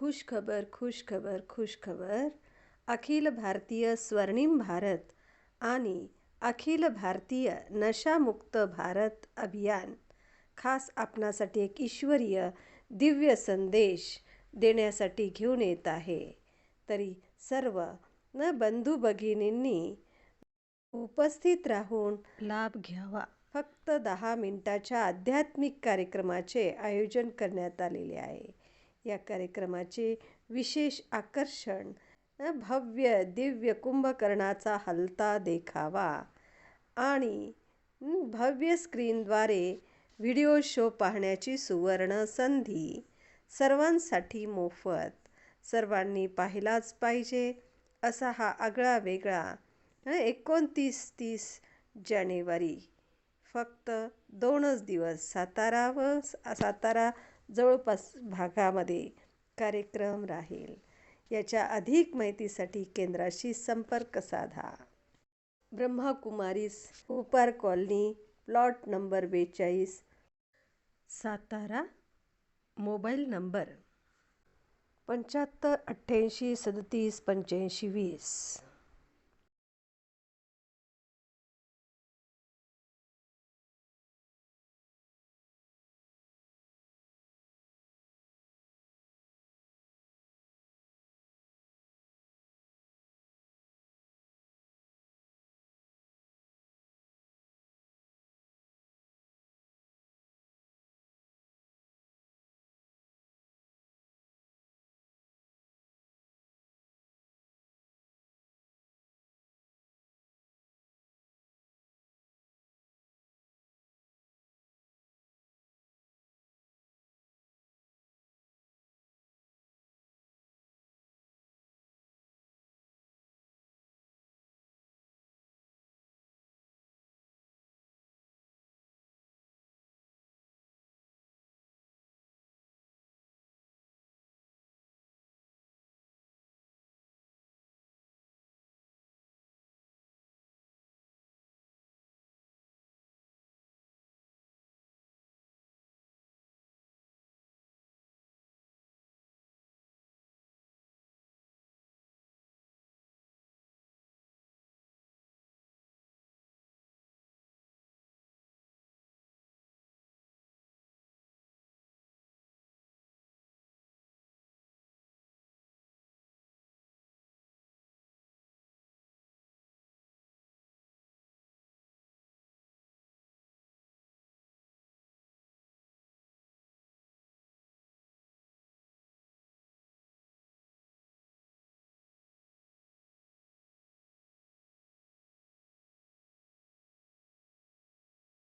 खुश खबर खुश खबर खुश खबर. अखिल भारतीय स्वर्णिम भारत आणि अखिल भारतीय नशामुक्त भारत अभियान खास आपणासाठी एक ईश्वरीय दिव्य संदेश देण्यासाठी घेऊन येत आहे. तरी सर्व बंधू भगिनींनी उपस्थित राहून लाभ घ्यावा. फक्त 10 मिनिटाच्या आध्यात्मिक कार्यक्रमाचे आयोजन करण्यात आलेले आहे. या कार्यक्रमाचे विशेष आकर्षण भव्य दिव्य कुंभकर्णाचा हलता देखावा आणि भव्य स्क्रीनद्वारे व्हिडिओ शो पाहण्याची सुवर्ण संधी. सर्वांसाठी मोफत, सर्वांनी पाहिलाच पाहिजे असा हा आगळा वेगळा 29-30 जानेवारी फक्त 2च दिवस सातारा व सातारा जवळपास भागामध्ये कार्यक्रम राहील. याच्या अधिक माहितीसाठी केंद्राशी संपर्क साधा. ब्रह्माकुमारीस उपार colony, plot number 42, Satara. Mobile number 75 88 37 85 20.